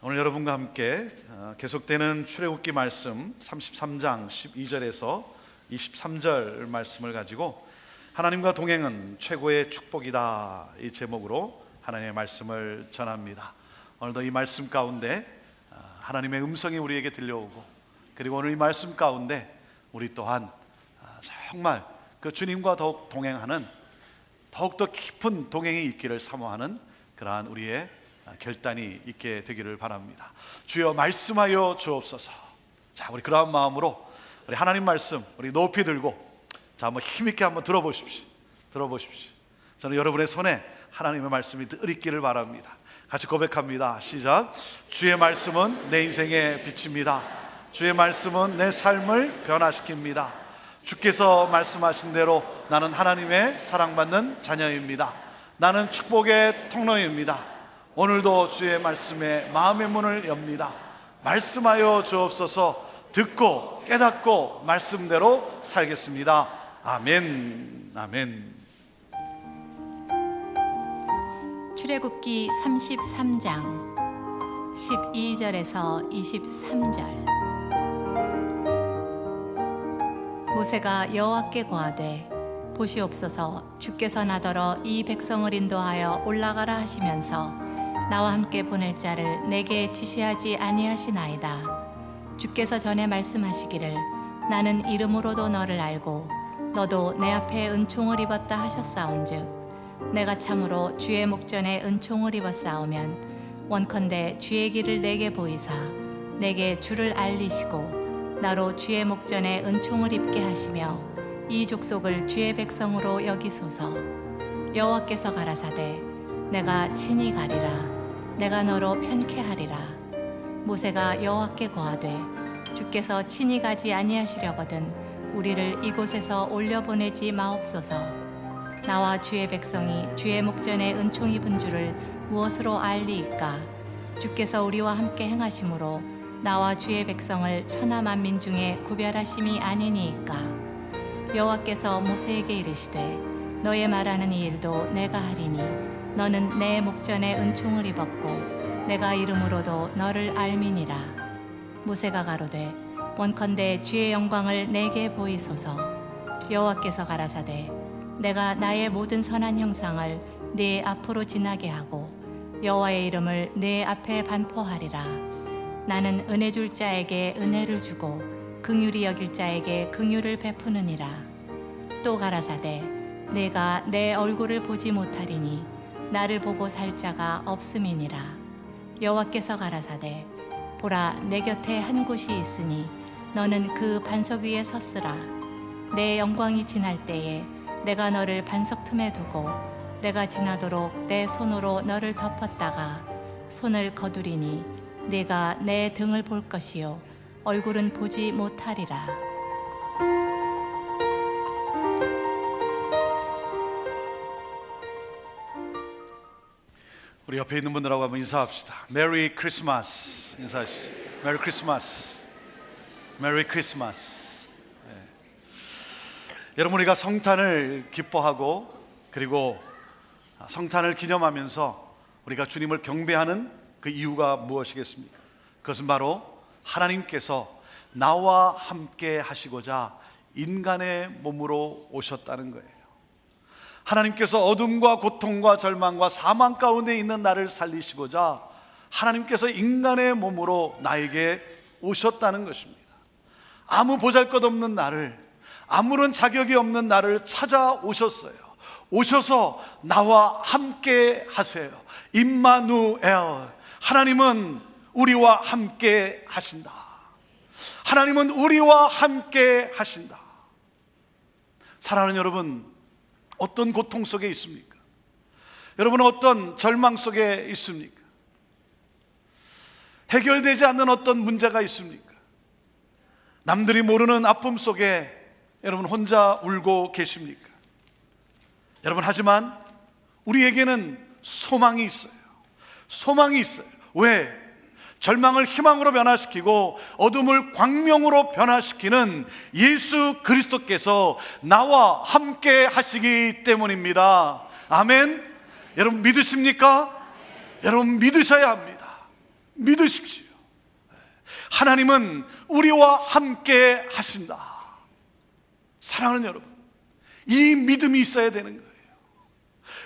오늘 여러분과 함께 계속되는 출애굽기 말씀 33장 12절에서 23절 말씀을 가지고 하나님과 동행은 최고의 축복이다, 이 제목으로 하나님의 말씀을 전합니다. 오늘도 이 말씀 가운데 하나님의 음성이 우리에게 들려오고, 그리고 오늘 이 말씀 가운데 우리 또한 정말 그 주님과 더욱 동행하는, 더욱더 깊은 동행이 있기를 사모하는 그러한 우리의 결단이 있게 되기를 바랍니다. 주여 말씀하여 주옵소서. 자, 우리 그러한 마음으로 우리 하나님 말씀 우리 높이 들고, 자, 한번 힘있게 한번 들어보십시오. 저는 여러분의 손에 하나님의 말씀이 늘 있기를 바랍니다. 같이 고백합니다. 시작. 주의 말씀은 내 인생의 빛입니다. 주의 말씀은 내 삶을 변화시킵니다. 주께서 말씀하신 대로 나는 하나님의 사랑받는 자녀입니다. 나는 축복의 통로입니다. 오늘도 주의 말씀에 마음의 문을 엽니다. 말씀하여 주옵소서. 듣고 깨닫고 말씀대로 살겠습니다. 아멘. 아멘. 출애굽기 33장 12절에서 23절. 모세가 여호와께 고하되 보시옵소서, 주께서 나더러 이 백성을 인도하여 올라가라 하시면서 나와 함께 보낼 자를 내게 지시하지 아니하시나이다. 주께서 전에 말씀하시기를 나는 이름으로도 너를 알고 너도 내 앞에 은총을 입었다 하셨사온즉 내가 참으로 주의 목전에 은총을 입었사오면 원컨대 주의 길을 내게 보이사 내게 주를 알리시고 나로 주의 목전에 은총을 입게 하시며 이 족속을 주의 백성으로 여기소서. 여호와께서 가라사대 내가 친히 가리라. 내가 너로 편케 하리라. 모세가 여호와께 고하되 주께서 친히 가지 아니하시려거든 우리를 이곳에서 올려보내지 마옵소서. 나와 주의 백성이 주의 목전에 은총 입은 줄을 무엇으로 알리이까? 주께서 우리와 함께 행하심으로 나와 주의 백성을 천하 만민 중에 구별하심이 아니니이까? 여호와께서 모세에게 이르시되 너의 말하는 이 일도 내가 하리니 너는 내 목전에 은총을 입었고 내가 이름으로도 너를 알미니라. 모세가 가로되 원컨대 주의 영광을 내게 보이소서. 여호와께서 가라사대 내가 나의 모든 선한 형상을 네 앞으로 지나게 하고 여호와의 이름을 네 앞에 반포하리라. 나는 은혜 줄 자에게 은혜를 주고 긍휼히 여길 자에게 긍휼을 베푸느니라. 또 가라사대 내가 내 얼굴을 보지 못하리니 나를 보고 살 자가 없음이니라. 여호와께서 가라사대 보라, 내 곁에 한 곳이 있으니 너는 그 반석 위에 섰으라. 내 영광이 지날 때에 내가 너를 반석 틈에 두고 내가 지나도록 내 손으로 너를 덮었다가 손을 거두리니 네가 내 등을 볼 것이요 얼굴은 보지 못하리라. 우리 옆에 있는 분들하고 한번 인사합시다. 메리 크리스마스 인사하시죠. 메리 크리스마스. 메리 크리스마스. 여러분, 우리가 성탄을 기뻐하고 그리고 성탄을 기념하면서 우리가 주님을 경배하는 그 이유가 무엇이겠습니까? 그것은 바로 하나님께서 나와 함께 하시고자 인간의 몸으로 오셨다는 거예요. 하나님께서 어둠과 고통과 절망과 사망 가운데 있는 나를 살리시고자 하나님께서 인간의 몸으로 나에게 오셨다는 것입니다. 아무 보잘것없는 나를, 아무런 자격이 없는 나를 찾아오셨어요. 오셔서 나와 함께 하세요. 임마누엘, 하나님은 우리와 함께 하신다. 하나님은 우리와 함께 하신다. 사랑하는 여러분, 어떤 고통 속에 있습니까? 여러분은 어떤 절망 속에 있습니까? 해결되지 않는 어떤 문제가 있습니까? 남들이 모르는 아픔 속에 여러분 혼자 울고 계십니까? 여러분, 하지만 우리에게는 소망이 있어요. 소망이 있어요. 왜? 절망을 희망으로 변화시키고 어둠을 광명으로 변화시키는 예수 그리스도께서 나와 함께 하시기 때문입니다. 아멘. 여러분 믿으십니까? 여러분 믿으셔야 합니다. 믿으십시오. 하나님은 우리와 함께 하신다. 사랑하는 여러분, 이 믿음이 있어야 되는 거예요.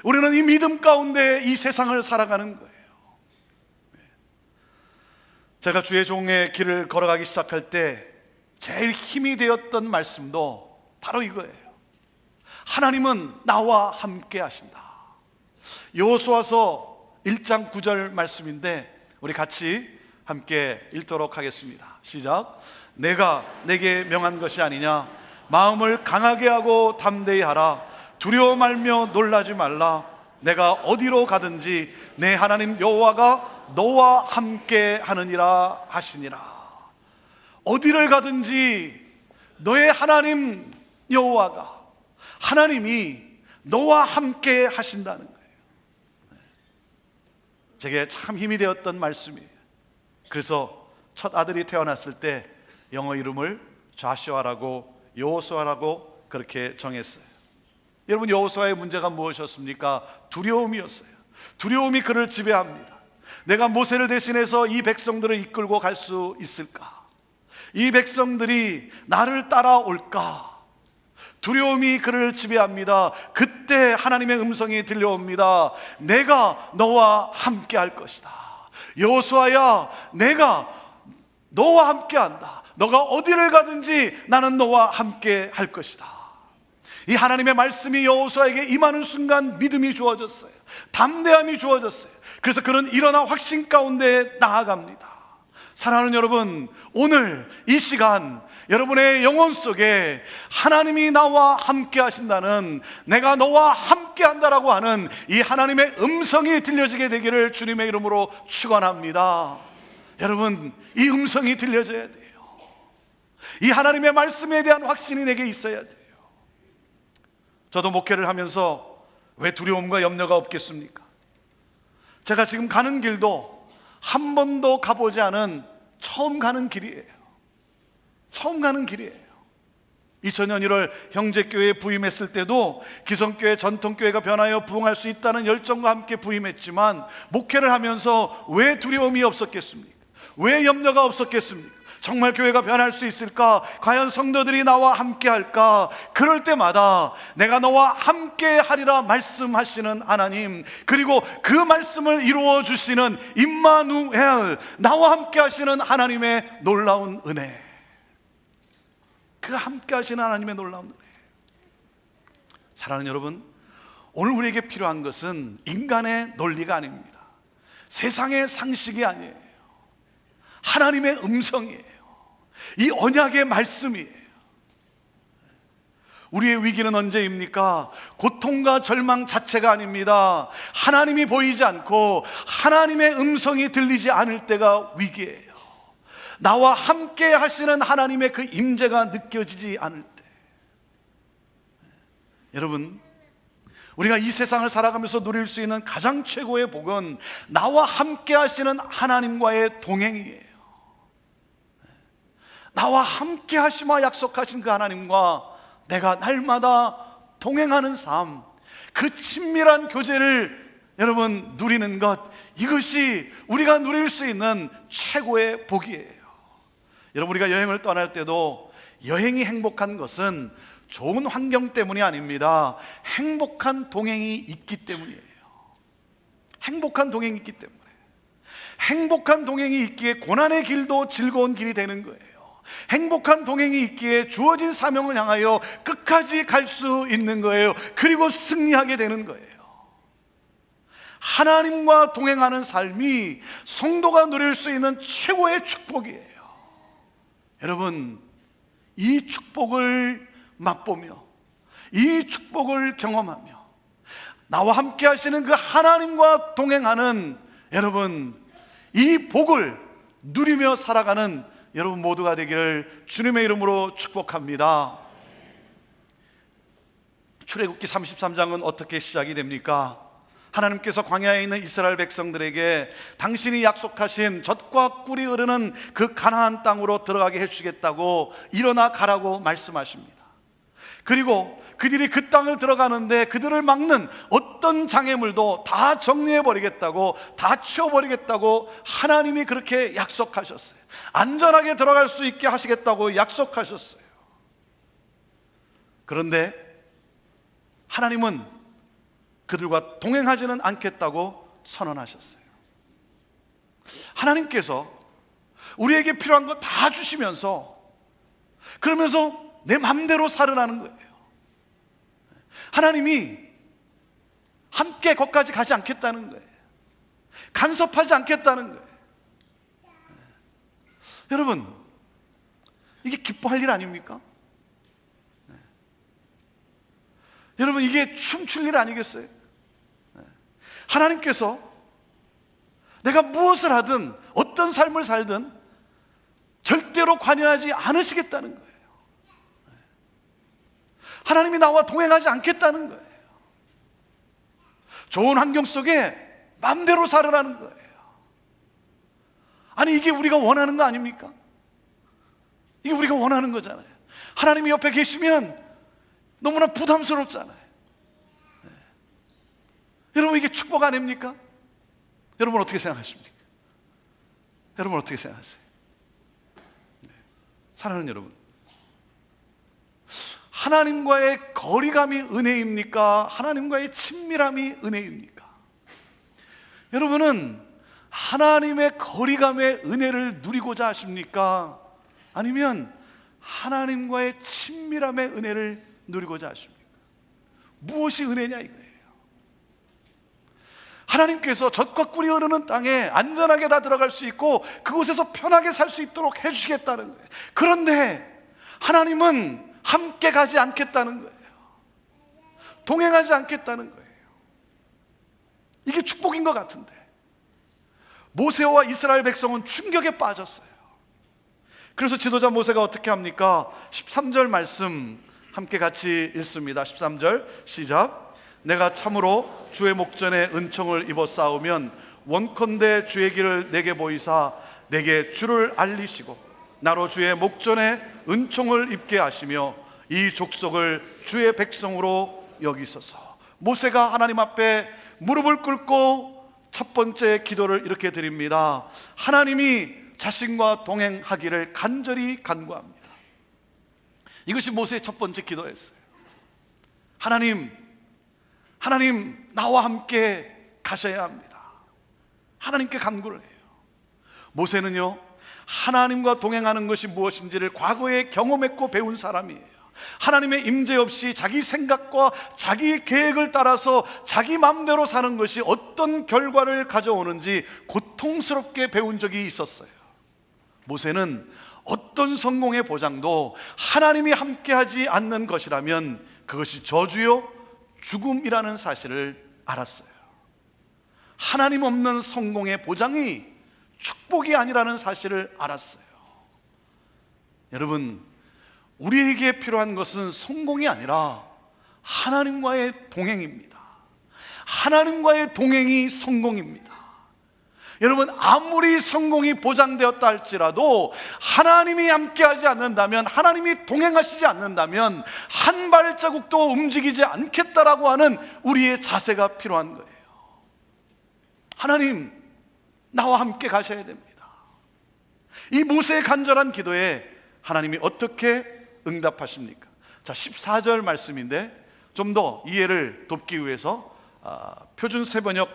우리는 이 믿음 가운데 이 세상을 살아가는 거예요. 제가 주의 종의 길을 걸어가기 시작할 때 제일 힘이 되었던 말씀도 바로 이거예요. 하나님은 나와 함께 하신다. 여호수아서 1장 9절 말씀인데 우리 같이 함께 읽도록 하겠습니다. 시작. 내가 내게 명한 것이 아니냐. 마음을 강하게 하고 담대히 하라. 두려워 말며 놀라지 말라. 내가 어디로 가든지 내 하나님 여호와가 너와 함께 하느니라 하시니라. 어디를 가든지 너의 하나님 여호와가, 하나님이 너와 함께 하신다는 거예요. 제게 참 힘이 되었던 말씀이에요. 그래서 첫 아들이 태어났을 때 영어 이름을 좌슈아라고, 여호수아라고 그렇게 정했어요. 여러분, 여호수아의 문제가 무엇이었습니까? 두려움이었어요. 두려움이 그를 지배합니다. 내가 모세를 대신해서 이 백성들을 이끌고 갈 수 있을까? 이 백성들이 나를 따라올까? 두려움이 그를 지배합니다. 그때 하나님의 음성이 들려옵니다. 내가 너와 함께 할 것이다. 여호수아야, 내가 너와 함께 한다. 너가 어디를 가든지 나는 너와 함께 할 것이다. 이 하나님의 말씀이 여호수아에게 임하는 순간 믿음이 주어졌어요. 담대함이 주어졌어요. 그래서 그는 일어나 확신 가운데 나아갑니다. 사랑하는 여러분, 오늘 이 시간 여러분의 영혼 속에 하나님이 나와 함께 하신다는, 내가 너와 함께 한다라고 하는 이 하나님의 음성이 들려지게 되기를 주님의 이름으로 축원합니다. 여러분, 이 음성이 들려져야 돼요. 이 하나님의 말씀에 대한 확신이 내게 있어야 돼요. 저도 목회를 하면서 왜 두려움과 염려가 없겠습니까? 제가 지금 가는 길도 한 번도 가보지 않은 처음 가는 길이에요. 처음 가는 길이에요. 2000년 1월 형제교회에 부임했을 때도 기성교회 전통교회가 변하여 부흥할 수 있다는 열정과 함께 부임했지만, 목회를 하면서 왜 두려움이 없었겠습니까? 왜 염려가 없었겠습니까? 정말 교회가 변할 수 있을까? 과연 성도들이 나와 함께 할까? 그럴 때마다 내가 너와 함께 하리라 말씀하시는 하나님, 그리고 그 말씀을 이루어 주시는 임마누엘, 나와 함께 하시는 하나님의 놀라운 은혜, 그 함께 하시는 하나님의 놀라운 은혜. 사랑하는 여러분, 오늘 우리에게 필요한 것은 인간의 논리가 아닙니다. 세상의 상식이 아니에요. 하나님의 음성이에요. 이 언약의 말씀이에요. 우리의 위기는 언제입니까? 고통과 절망 자체가 아닙니다. 하나님이 보이지 않고 하나님의 음성이 들리지 않을 때가 위기예요. 나와 함께 하시는 하나님의 그 임재가 느껴지지 않을 때. 여러분, 우리가 이 세상을 살아가면서 누릴 수 있는 가장 최고의 복은 나와 함께 하시는 하나님과의 동행이에요. 나와 함께 하시마 약속하신 그 하나님과 내가 날마다 동행하는 삶, 그 친밀한 교제를 여러분 누리는 것, 이것이 우리가 누릴 수 있는 최고의 복이에요. 여러분, 우리가 여행을 떠날 때도 여행이 행복한 것은 좋은 환경 때문이 아닙니다. 행복한 동행이 있기 때문이에요. 행복한 동행이 있기 때문에. 행복한 동행이 있기에 고난의 길도 즐거운 길이 되는 거예요. 행복한 동행이 있기에 주어진 사명을 향하여 끝까지 갈 수 있는 거예요. 그리고 승리하게 되는 거예요. 하나님과 동행하는 삶이 성도가 누릴 수 있는 최고의 축복이에요. 여러분, 이 축복을 맛보며, 이 축복을 경험하며, 나와 함께 하시는 그 하나님과 동행하는 여러분, 이 복을 누리며 살아가는 여러분 모두가 되기를 주님의 이름으로 축복합니다. 출애굽기 33장은 어떻게 시작이 됩니까? 하나님께서 광야에 있는 이스라엘 백성들에게 당신이 약속하신 젖과 꿀이 흐르는 그 가나안 땅으로 들어가게 해주시겠다고 일어나 가라고 말씀하십니다. 그리고 그들이 그 땅을 들어가는데 그들을 막는 어떤 장애물도 다 정리해버리겠다고, 다 치워버리겠다고 하나님이 그렇게 약속하셨어요. 안전하게 들어갈 수 있게 하시겠다고 약속하셨어요. 그런데 하나님은 그들과 동행하지는 않겠다고 선언하셨어요. 하나님께서 우리에게 필요한 거 다 주시면서, 그러면서 내 맘대로 살으라는 거예요. 하나님이 함께 거기까지 가지 않겠다는 거예요. 간섭하지 않겠다는 거예요. 여러분, 이게 기뻐할 일 아닙니까? 여러분, 이게 춤출 일 아니겠어요? 하나님께서 내가 무엇을 하든 어떤 삶을 살든 절대로 관여하지 않으시겠다는 거예요. 하나님이 나와 동행하지 않겠다는 거예요. 좋은 환경 속에 마음대로 살으라는 거예요. 아니, 이게 우리가 원하는 거 아닙니까? 이게 우리가 원하는 거잖아요. 하나님이 옆에 계시면 너무나 부담스럽잖아요. 여러분, 이게 축복 아닙니까? 여러분 어떻게 생각하십니까? 여러분 어떻게 생각하세요? 사랑하는 여러분, 하나님과의 거리감이 은혜입니까? 하나님과의 친밀함이 은혜입니까? 여러분은 하나님의 거리감의 은혜를 누리고자 하십니까? 아니면 하나님과의 친밀함의 은혜를 누리고자 하십니까? 무엇이 은혜냐 이거예요. 하나님께서 젖과 꿀이 흐르는 땅에 안전하게 다 들어갈 수 있고 그곳에서 편하게 살 수 있도록 해주시겠다는 거예요. 그런데 하나님은 함께 가지 않겠다는 거예요. 동행하지 않겠다는 거예요. 이게 축복인 것 같은데 모세와 이스라엘 백성은 충격에 빠졌어요. 그래서 지도자 모세가 어떻게 합니까? 13절 말씀 함께 같이 읽습니다. 13절 시작. 내가 참으로 주의 목전에 은총을 입어 싸우면 원컨대 주의 길을 내게 보이사 내게 주를 알리시고 나로 주의 목전에 은총을 입게 하시며 이 족속을 주의 백성으로 여기소서. 모세가 하나님 앞에 무릎을 꿇고 첫 번째 기도를 이렇게 드립니다. 하나님이 자신과 동행하기를 간절히 간구합니다. 이것이 모세의 첫 번째 기도였어요. 하나님 나와 함께 가셔야 합니다. 하나님께 간구를 해요. 모세는요, 하나님과 동행하는 것이 무엇인지를 과거에 경험했고 배운 사람이에요. 하나님의 임재 없이 자기 생각과 자기 계획을 따라서 자기 마음대로 사는 것이 어떤 결과를 가져오는지 고통스럽게 배운 적이 있었어요. 모세는 어떤 성공의 보장도 하나님이 함께하지 않는 것이라면 그것이 저주요 죽음이라는 사실을 알았어요. 하나님 없는 성공의 보장이 축복이 아니라는 사실을 알았어요. 여러분, 우리에게 필요한 것은 성공이 아니라 하나님과의 동행입니다. 하나님과의 동행이 성공입니다. 여러분, 아무리 성공이 보장되었다 할지라도 하나님이 함께하지 않는다면, 하나님이 동행하시지 않는다면 한 발자국도 움직이지 않겠다라고 하는 우리의 자세가 필요한 거예요. 하나님, 나와 함께 가셔야 됩니다. 이 모세의 간절한 기도에 하나님이 어떻게 응답하십니까? 자, 14절 말씀인데 좀 더 이해를 돕기 위해서 표준 세번역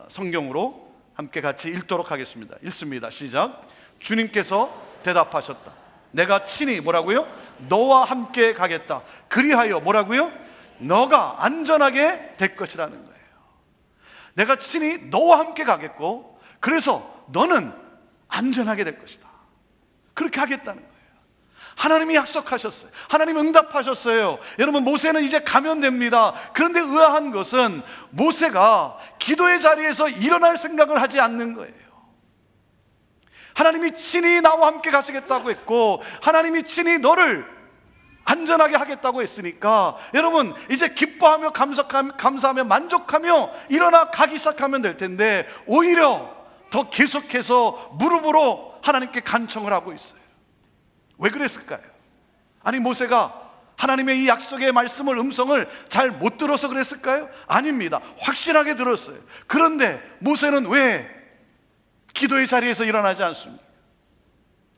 성경으로 함께 같이 읽도록 하겠습니다. 읽습니다. 시작. 주님께서 대답하셨다. 내가 친히 뭐라고요? 너와 함께 가겠다. 그리하여 뭐라고요? 너가 안전하게 될 것이라는 거예요. 내가 친히 너와 함께 가겠고 그래서 너는 안전하게 될 것이다. 그렇게 하겠다는 거예요. 하나님이 약속하셨어요. 하나님 응답하셨어요. 여러분, 모세는 이제 가면 됩니다. 그런데 의아한 것은 모세가 기도의 자리에서 일어날 생각을 하지 않는 거예요. 하나님이 친히 나와 함께 가시겠다고 했고 하나님이 친히 너를 안전하게 하겠다고 했으니까 여러분, 이제 기뻐하며 감사하며 만족하며 일어나 가기 시작하면 될 텐데 오히려 더 계속해서 무릎으로 하나님께 간청을 하고 있어요. 왜 그랬을까요? 아니, 모세가 하나님의 이 약속의 말씀을, 음성을 잘 못 들어서 그랬을까요? 아닙니다. 확실하게 들었어요. 그런데 모세는 왜 기도의 자리에서 일어나지 않습니까?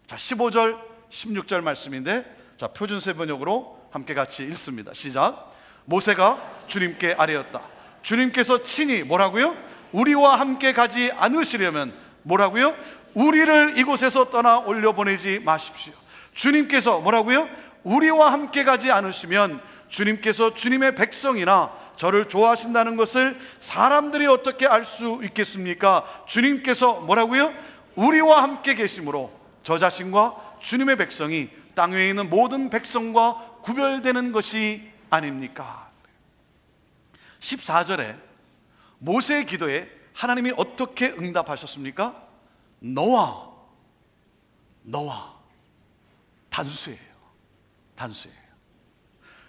자, 15절, 16절 말씀인데, 자, 표준세 번역으로 함께 같이 읽습니다. 시작. 모세가 주님께 아뢰었다. 주님께서 친히 뭐라고요? 우리와 함께 가지 않으시려면 뭐라고요? 우리를 이곳에서 떠나 올려보내지 마십시오. 주님께서 뭐라고요? 우리와 함께 가지 않으시면 주님께서 주님의 백성이나 저를 좋아하신다는 것을 사람들이 어떻게 알 수 있겠습니까? 주님께서 뭐라고요? 우리와 함께 계심으로 저 자신과 주님의 백성이 땅 위에 있는 모든 백성과 구별되는 것이 아닙니까? 14절에 모세의 기도에 하나님이 어떻게 응답하셨습니까? 너와 단수예요.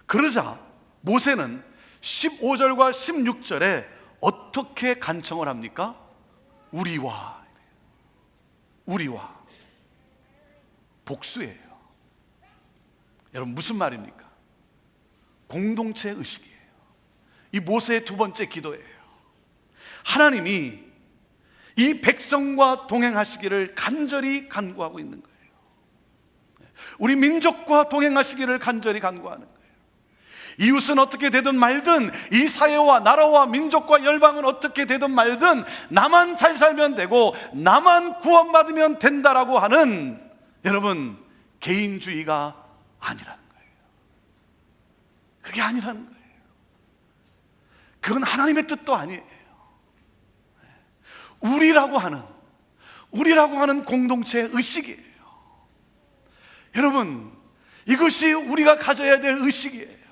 그러자 모세는 15절과 16절에 어떻게 간청을 합니까? 우리와 복수예요. 여러분, 무슨 말입니까? 공동체 의식이에요. 이 모세의 두 번째 기도예요. 하나님이 이 백성과 동행하시기를 간절히 간구하고 있는 거예요. 우리 민족과 동행하시기를 간절히 간구하는 거예요. 이웃은 어떻게 되든 말든, 이 사회와 나라와 민족과 열방은 어떻게 되든 말든 나만 잘 살면 되고 나만 구원받으면 된다라고 하는, 여러분, 개인주의가 아니라는 거예요. 그게 아니라는 거예요. 그건 하나님의 뜻도 아니에요. 우리라고 하는 공동체의 의식이에요. 여러분, 이것이 우리가 가져야 될 의식이에요.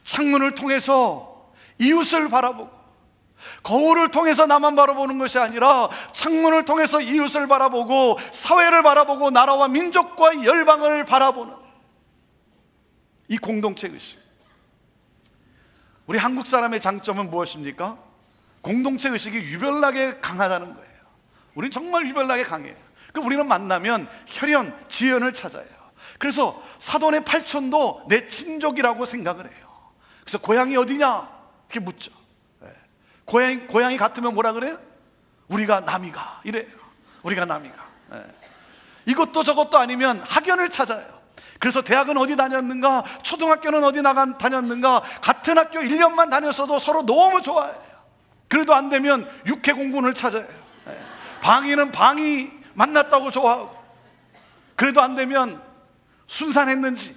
창문을 통해서 이웃을 바라보고, 거울을 통해서 나만 바라보는 것이 아니라 창문을 통해서 이웃을 바라보고, 사회를 바라보고, 나라와 민족과 열방을 바라보는 이 공동체 의식. 우리 한국 사람의 장점은 무엇입니까? 공동체 의식이 유별나게 강하다는 거예요. 우리는 정말 유별나게 강해요. 그럼 우리는 만나면 혈연, 지연을 찾아요. 그래서 사돈의 팔촌도 내 친족이라고 생각을 해요. 그래서 고향이 어디냐? 이렇게 묻죠. 고향이 같으면 뭐라 그래요? 우리가 남이가 이래요. 우리가 남이가. 이것도 저것도 아니면 학연을 찾아요. 그래서 대학은 어디 다녔는가, 초등학교는 어디 다녔는가, 같은 학교 1년만 다녔어도 서로 너무 좋아해요. 그래도 안 되면 육해공군을 찾아요. 방위는 방위 만났다고 좋아하고, 그래도 안 되면 순산했는지,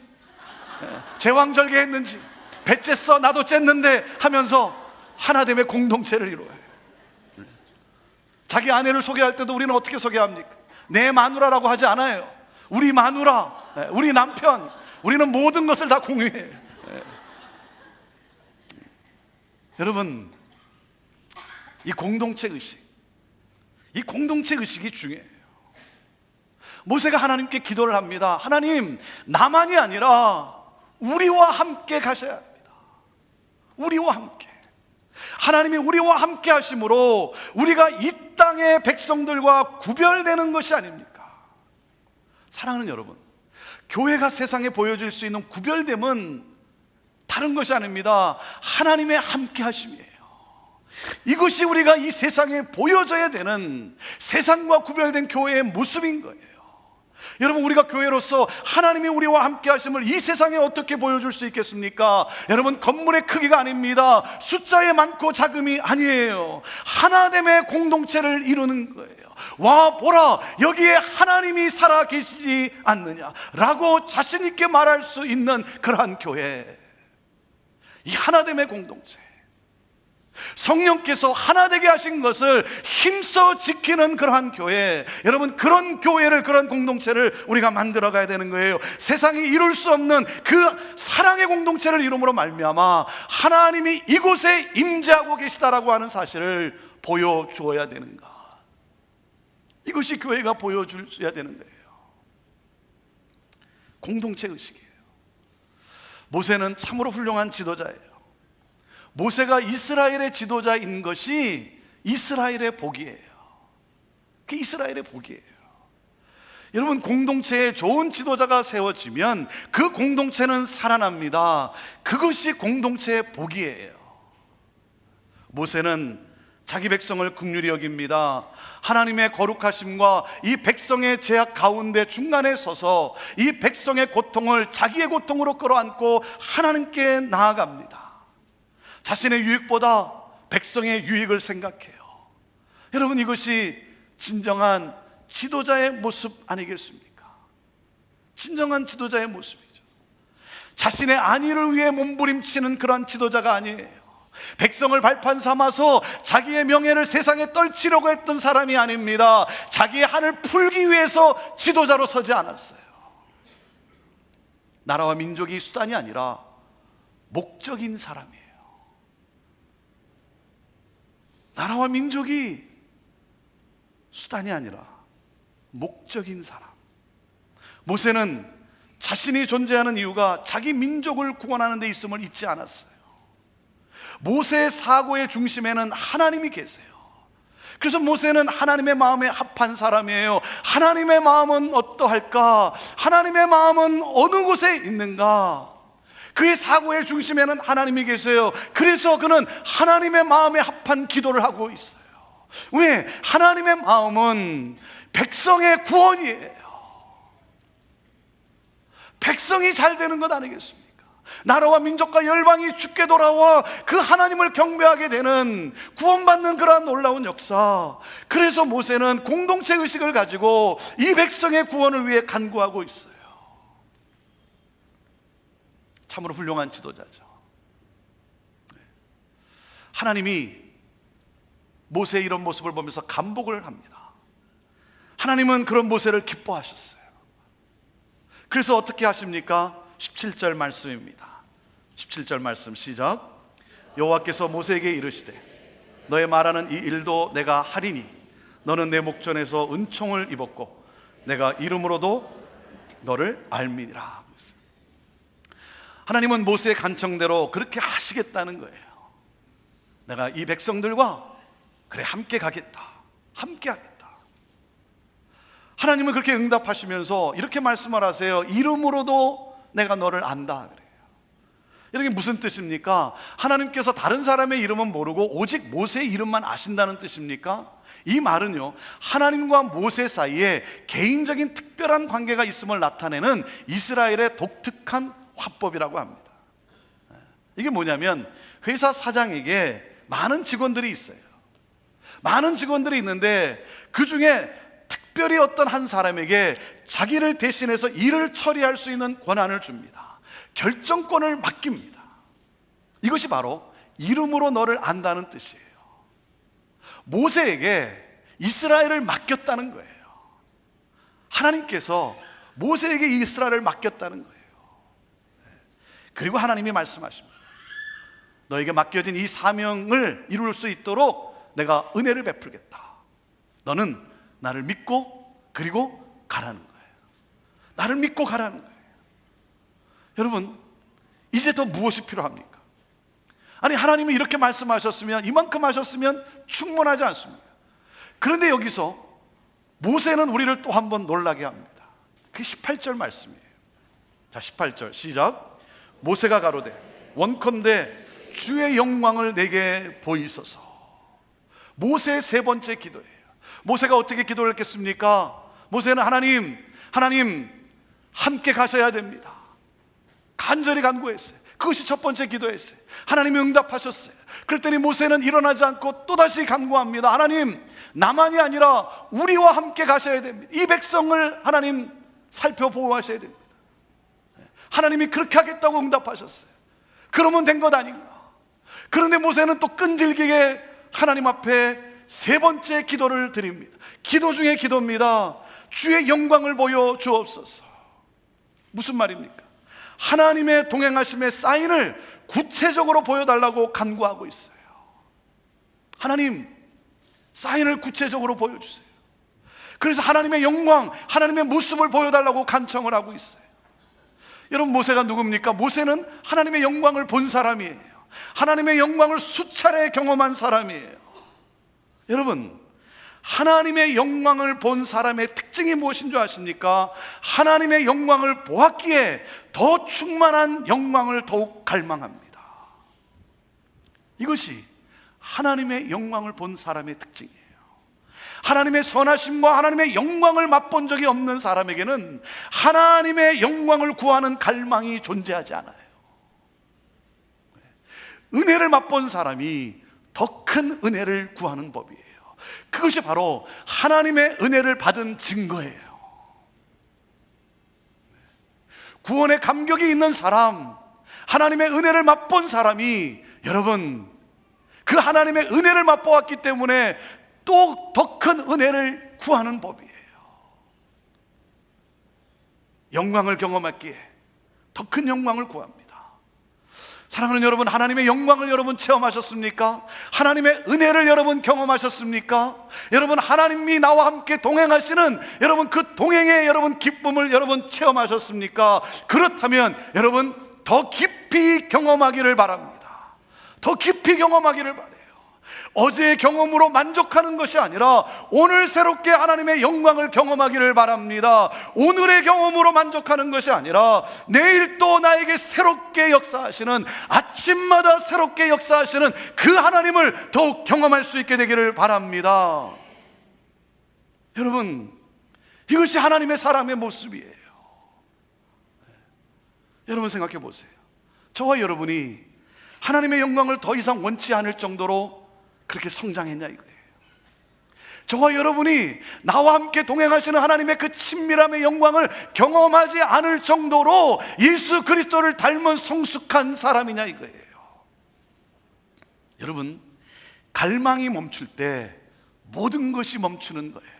제왕절개했는지, 배 쬐어 나도 쬐는데 하면서 하나됨의 공동체를 이루어요. 자기 아내를 소개할 때도 우리는 어떻게 소개합니까? 내 마누라라고 하지 않아요. 우리 마누라, 우리 남편, 우리는 모든 것을 다 공유해요. 여러분, 이 공동체 의식이 중요해요. 모세가 하나님께 기도를 합니다. 하나님, 나만이 아니라 우리와 함께 가셔야 합니다. 우리와 함께. 하나님이 우리와 함께 하심으로 우리가 이 땅의 백성들과 구별되는 것이 아닙니까? 사랑하는 여러분, 교회가 세상에 보여줄 수 있는 구별됨은 다른 것이 아닙니다. 하나님의 함께 하심이에요. 이것이 우리가 이 세상에 보여져야 되는 세상과 구별된 교회의 모습인 거예요. 여러분, 우리가 교회로서 하나님이 우리와 함께 하심을 이 세상에 어떻게 보여줄 수 있겠습니까? 여러분, 건물의 크기가 아닙니다. 숫자의 많고 작음이 아니에요. 하나됨의 공동체를 이루는 거예요. 와, 보라, 여기에 하나님이 살아 계시지 않느냐라고 자신 있게 말할 수 있는 그러한 교회, 이 하나됨의 공동체, 성령께서 하나 되게 하신 것을 힘써 지키는 그러한 교회, 여러분, 그런 교회를, 그런 공동체를 우리가 만들어 가야 되는 거예요. 세상이 이룰 수 없는 그 사랑의 공동체를 이룸으로 말미암아 하나님이 이곳에 임재하고 계시다라고 하는 사실을 보여주어야 되는 것, 이것이 교회가 보여줘야 되는 거예요. 공동체 의식이에요. 모세는 참으로 훌륭한 지도자예요. 모세가 이스라엘의 지도자인 것이 이스라엘의 복이에요. 그게 이스라엘의 복이에요. 여러분, 공동체에 좋은 지도자가 세워지면 그 공동체는 살아납니다. 그것이 공동체의 복이에요. 모세는 자기 백성을 긍휼히 여깁니다. 하나님의 거룩하심과 이 백성의 죄악 가운데 중간에 서서 이 백성의 고통을 자기의 고통으로 끌어안고 하나님께 나아갑니다. 자신의 유익보다 백성의 유익을 생각해요. 여러분, 이것이 진정한 지도자의 모습 아니겠습니까? 진정한 지도자의 모습이죠. 자신의 안위를 위해 몸부림치는 그런 지도자가 아니에요. 백성을 발판 삼아서 자기의 명예를 세상에 떨치려고 했던 사람이 아닙니다. 자기의 한을 풀기 위해서 지도자로 서지 않았어요. 나라와 민족이 수단이 아니라 목적인 사람이에요. 나라와 민족이 수단이 아니라 목적인 사람. 모세는 자신이 존재하는 이유가 자기 민족을 구원하는 데 있음을 잊지 않았어요. 모세의 사고의 중심에는 하나님이 계세요. 그래서 모세는 하나님의 마음에 합한 사람이에요. 하나님의 마음은 어떠할까? 하나님의 마음은 어느 곳에 있는가? 그의 사고의 중심에는 하나님이 계세요. 그래서 그는 하나님의 마음에 합한 기도를 하고 있어요. 왜? 하나님의 마음은 백성의 구원이에요. 백성이 잘 되는 것 아니겠습니까? 나라와 민족과 열방이 주께 돌아와 그 하나님을 경배하게 되는, 구원받는 그러한 놀라운 역사. 그래서 모세는 공동체 의식을 가지고 이 백성의 구원을 위해 간구하고 있어요. 참으로 훌륭한 지도자죠. 하나님이 모세의 이런 모습을 보면서 감복을 합니다. 하나님은 그런 모세를 기뻐하셨어요. 그래서 어떻게 하십니까? 17절 말씀입니다. 17절 말씀 시작. 여호와께서 모세에게 이르시되 너의 말하는 이 일도 내가 하리니 너는 내 목전에서 은총을 입었고 내가 이름으로도 너를 알미니라. 하나님은 모세의 간청대로 그렇게 하시겠다는 거예요. 내가 이 백성들과 그래 함께 가겠다, 함께 하겠다. 하나님은 그렇게 응답하시면서 이렇게 말씀을 하세요. 이름으로도 내가 너를 안다 그래요. 이게 무슨 뜻입니까? 하나님께서 다른 사람의 이름은 모르고 오직 모세의 이름만 아신다는 뜻입니까? 이 말은요, 하나님과 모세 사이에 개인적인 특별한 관계가 있음을 나타내는 이스라엘의 독특한 화법이라고 합니다. 이게 뭐냐면 회사 사장에게 많은 직원들이 있어요. 많은 직원들이 있는데 그 중에 특별히 어떤 한 사람에게 자기를 대신해서 일을 처리할 수 있는 권한을 줍니다. 결정권을 맡깁니다. 이것이 바로 이름으로 너를 안다는 뜻이에요. 모세에게 이스라엘을 맡겼다는 거예요. 하나님께서 모세에게 이스라엘을 맡겼다는 거예요. 그리고 하나님이 말씀하십니다. 너에게 맡겨진 이 사명을 이룰 수 있도록 내가 은혜를 베풀겠다. 너는 나를 믿고 그리고 가라는 거예요. 나를 믿고 가라는 거예요. 여러분, 이제 더 무엇이 필요합니까? 아니, 하나님이 이렇게 말씀하셨으면, 이만큼 하셨으면 충분하지 않습니까? 그런데 여기서 모세는 우리를 또 한 번 놀라게 합니다. 그게 18절 말씀이에요. 자, 18절 시작. 모세가 가로되 원컨대 주의 영광을 내게 보이소서. 모세의 세 번째 기도예요. 모세가 어떻게 기도를 했겠습니까? 모세는 하나님 함께 가셔야 됩니다. 간절히 간구했어요. 그것이 첫 번째 기도였어요. 하나님이 응답하셨어요. 그랬더니 모세는 일어나지 않고 또다시 간구합니다. 하나님, 나만이 아니라 우리와 함께 가셔야 됩니다. 이 백성을 하나님 살펴보호하셔야 됩니다. 하나님이 그렇게 하겠다고 응답하셨어요. 그러면 된 것 아닌가? 그런데 모세는 또 끈질기게 하나님 앞에 세 번째 기도를 드립니다. 기도 중에 기도입니다. 주의 영광을 보여 주옵소서. 무슨 말입니까? 하나님의 동행하심의 사인을 구체적으로 보여달라고 간구하고 있어요. 하나님, 사인을 구체적으로 보여주세요. 그래서 하나님의 영광, 하나님의 모습을 보여달라고 간청을 하고 있어요. 여러분, 모세가 누굽니까? 모세는 하나님의 영광을 본 사람이에요. 하나님의 영광을 수차례 경험한 사람이에요. 여러분, 하나님의 영광을 본 사람의 특징이 무엇인 줄 아십니까? 하나님의 영광을 보았기에 더 충만한 영광을 더욱 갈망합니다. 이것이 하나님의 영광을 본 사람의 특징이에요. 하나님의 선하심과 하나님의 영광을 맛본 적이 없는 사람에게는 하나님의 영광을 구하는 갈망이 존재하지 않아요. 은혜를 맛본 사람이 더 큰 은혜를 구하는 법이에요. 그것이 바로 하나님의 은혜를 받은 증거예요. 구원의 감격이 있는 사람, 하나님의 은혜를 맛본 사람이, 여러분, 그 하나님의 은혜를 맛보았기 때문에 또 더 큰 은혜를 구하는 법이에요. 영광을 경험했기에 더 큰 영광을 구합니다. 사랑하는 여러분, 하나님의 영광을 여러분 체험하셨습니까? 하나님의 은혜를 여러분 경험하셨습니까? 여러분, 하나님이 나와 함께 동행하시는 여러분 그 동행의 여러분 기쁨을 여러분 체험하셨습니까? 그렇다면 여러분 더 깊이 경험하기를 바랍니다. 더 깊이 경험하기를 바라요. 어제의 경험으로 만족하는 것이 아니라 오늘 새롭게 하나님의 영광을 경험하기를 바랍니다. 오늘의 경험으로 만족하는 것이 아니라 내일 또 나에게 새롭게 역사하시는, 아침마다 새롭게 역사하시는 그 하나님을 더욱 경험할 수 있게 되기를 바랍니다. 여러분, 이것이 하나님의 사람의 모습이에요. 여러분 생각해 보세요. 저와 여러분이 하나님의 영광을 더 이상 원치 않을 정도로 그렇게 성장했냐 이거예요. 저와 여러분이 나와 함께 동행하시는 하나님의 그 친밀함의 영광을 경험하지 않을 정도로 예수 그리스도를 닮은 성숙한 사람이냐 이거예요. 여러분, 갈망이 멈출 때 모든 것이 멈추는 거예요.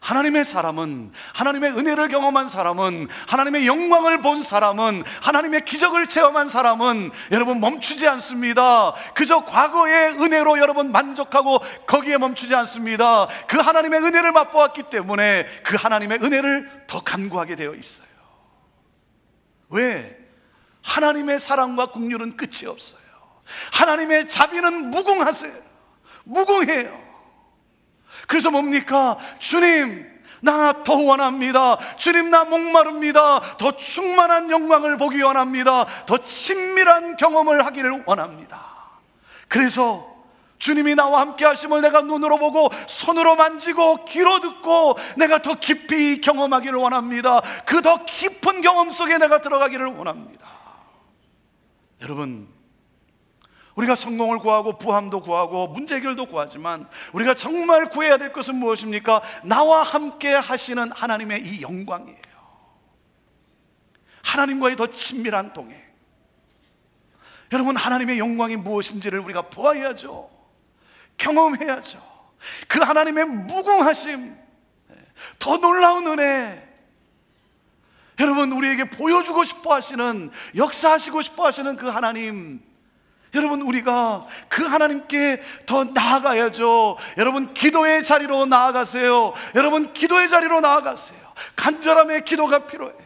하나님의 사람은, 하나님의 은혜를 경험한 사람은, 하나님의 영광을 본 사람은, 하나님의 기적을 체험한 사람은 여러분 멈추지 않습니다. 그저 과거의 은혜로 여러분 만족하고 거기에 멈추지 않습니다. 그 하나님의 은혜를 맛보았기 때문에 그 하나님의 은혜를 더 간구하게 되어 있어요. 왜? 하나님의 사랑과 긍휼은 끝이 없어요. 하나님의 자비는 무궁하세요. 무궁해요. 그래서 뭡니까? 주님, 나 더 원합니다. 주님, 나 목마릅니다. 더 충만한 영광을 보기 원합니다. 더 친밀한 경험을 하기를 원합니다. 그래서 주님이 나와 함께 하심을 내가 눈으로 보고 손으로 만지고 귀로 듣고 내가 더 깊이 경험하기를 원합니다. 그 더 깊은 경험 속에 내가 들어가기를 원합니다. 여러분, 우리가 성공을 구하고 부함도 구하고 문제 해결도 구하지만 우리가 정말 구해야 될 것은 무엇입니까? 나와 함께 하시는 하나님의 이 영광이에요. 하나님과의 더 친밀한 동행. 여러분, 하나님의 영광이 무엇인지를 우리가 보아야죠. 경험해야죠. 그 하나님의 무궁하심, 더 놀라운 은혜, 여러분 우리에게 보여주고 싶어 하시는, 역사하시고 싶어 하시는 그 하나님, 여러분 우리가 그 하나님께 더 나아가야죠. 여러분 기도의 자리로 나아가세요. 여러분 기도의 자리로 나아가세요. 간절함의 기도가 필요해요.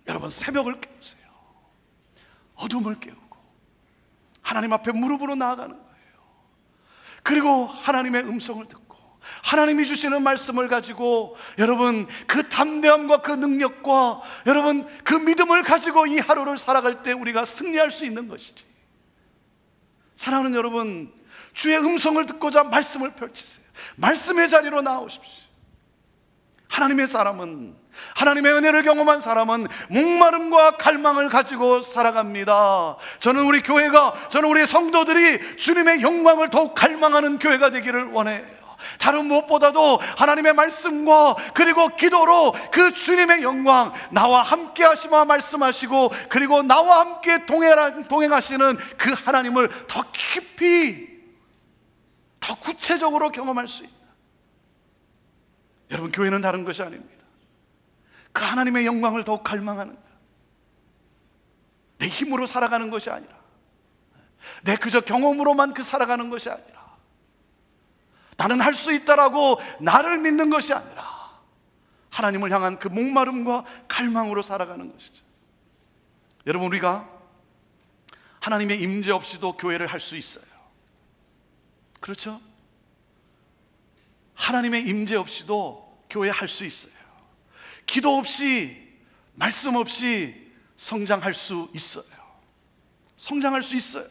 여러분 새벽을 깨우세요. 어둠을 깨우고 하나님 앞에 무릎으로 나아가는 거예요. 그리고 하나님의 음성을 듣고 하나님이 주시는 말씀을 가지고 여러분 그 담대함과 그 능력과 여러분 그 믿음을 가지고 이 하루를 살아갈 때 우리가 승리할 수 있는 것이지. 사랑하는 여러분, 주의 음성을 듣고자 말씀을 펼치세요. 말씀의 자리로 나오십시오. 하나님의 사람은, 하나님의 은혜를 경험한 사람은 목마름과 갈망을 가지고 살아갑니다. 저는 우리 교회가, 저는 우리 성도들이 주님의 영광을 더욱 갈망하는 교회가 되기를 원해요. 다른 무엇보다도 하나님의 말씀과 그리고 기도로 그 주님의 영광, 나와 함께 하시마 말씀하시고 그리고 나와 함께 동행하시는 그 하나님을 더 깊이, 더 구체적으로 경험할 수 있는, 여러분 교회는 다른 것이 아닙니다. 그 하나님의 영광을 더욱 갈망하는 거예요. 내 힘으로 살아가는 것이 아니라, 내 그저 경험으로만 살아가는 것이 아니라, 나는 할 수 있다라고 나를 믿는 것이 아니라 하나님을 향한 그 목마름과 갈망으로 살아가는 것이죠. 여러분 우리가 하나님의 임재 없이도 교회를 할 수 있어요. 그렇죠? 하나님의 임재 없이도 교회 할 수 있어요. 기도 없이, 말씀 없이 성장할 수 있어요. 성장할 수 있어요.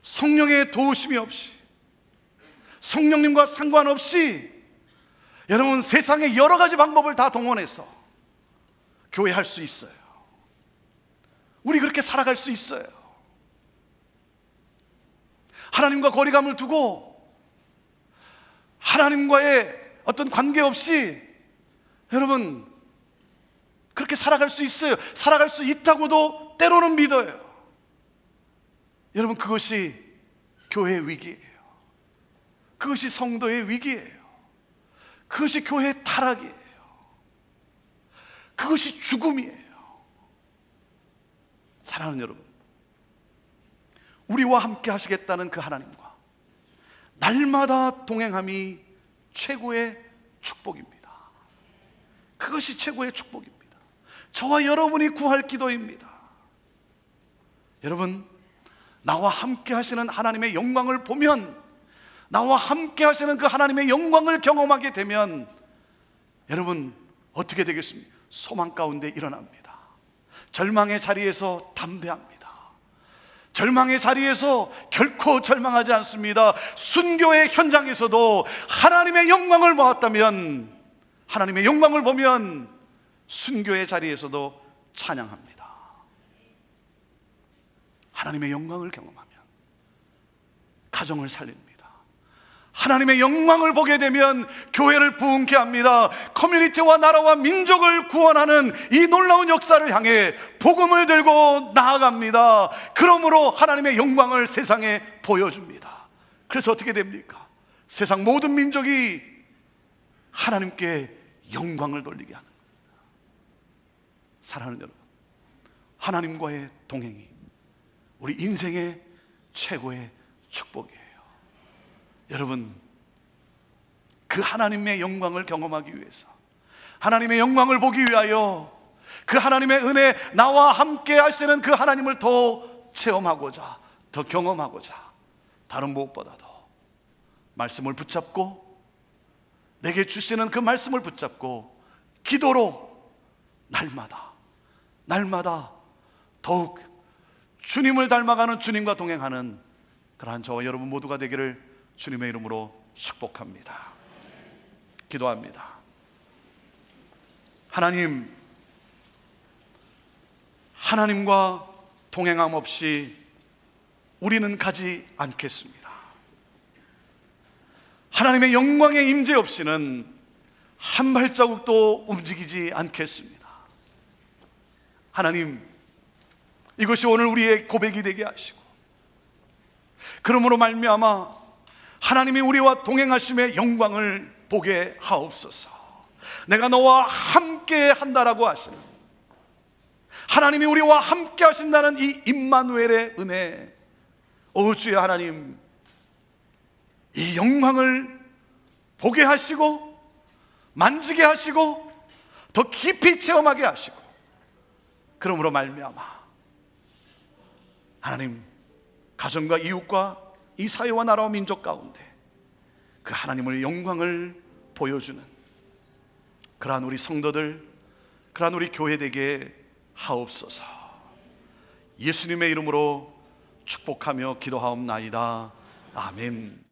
성령의 도우심이 없이, 성령님과 상관없이 여러분 세상의 여러 가지 방법을 다 동원해서 교회 할 수 있어요. 우리 그렇게 살아갈 수 있어요. 하나님과 거리감을 두고 하나님과의 어떤 관계 없이 여러분 그렇게 살아갈 수 있어요. 살아갈 수 있다고도 때로는 믿어요. 여러분 그것이 교회의 위기예요. 그것이 성도의 위기예요. 그것이 교회의 타락이에요. 그것이 죽음이에요. 사랑하는 여러분, 우리와 함께 하시겠다는 그 하나님과 날마다 동행함이 최고의 축복입니다. 그것이 최고의 축복입니다. 저와 여러분이 구할 기도입니다. 여러분, 나와 함께 하시는 하나님의 영광을 보면, 나와 함께 하시는 그 하나님의 영광을 경험하게 되면 여러분 어떻게 되겠습니까? 소망 가운데 일어납니다. 절망의 자리에서 담대합니다. 절망의 자리에서 결코 절망하지 않습니다. 순교의 현장에서도 하나님의 영광을 보았다면, 하나님의 영광을 보면 순교의 자리에서도 찬양합니다. 하나님의 영광을 경험하면 가정을 살립니다. 하나님의 영광을 보게 되면 교회를 부흥케 합니다. 커뮤니티와 나라와 민족을 구원하는 이 놀라운 역사를 향해 복음을 들고 나아갑니다. 그러므로 하나님의 영광을 세상에 보여줍니다. 그래서 어떻게 됩니까? 세상 모든 민족이 하나님께 영광을 돌리게 하는 겁니다. 사랑하는 여러분, 하나님과의 동행이 우리 인생의 최고의 축복이에요. 여러분, 그 하나님의 영광을 경험하기 위해서, 하나님의 영광을 보기 위하여, 그 하나님의 은혜, 나와 함께 하시는 그 하나님을 더 체험하고자, 더 경험하고자, 다른 무엇보다도 말씀을 붙잡고, 내게 주시는 그 말씀을 붙잡고 기도로 날마다 더욱 주님을 닮아가는, 주님과 동행하는 그러한 저와 여러분 모두가 되기를 주님의 이름으로 축복합니다. 기도합니다. 하나님과 동행함 없이 우리는 가지 않겠습니다. 하나님의 영광의 임재 없이는 한 발자국도 움직이지 않겠습니다. 하나님, 이것이 오늘 우리의 고백이 되게 하시고, 그러므로 말미암아 하나님이 우리와 동행하심의 영광을 보게 하옵소서. 내가 너와 함께 한다라고 하시는, 하나님이 우리와 함께 하신다는 이 임마누엘의 은혜, 오 주의 하나님, 이 영광을 보게 하시고 만지게 하시고 더 깊이 체험하게 하시고, 그러므로 말미암아 하나님, 가정과 이웃과 이 사회와 나라와 민족 가운데 그 하나님의 영광을 보여주는 그러한 우리 성도들, 그러한 우리 교회 되게 하옵소서. 예수님의 이름으로 축복하며 기도하옵나이다. 아멘.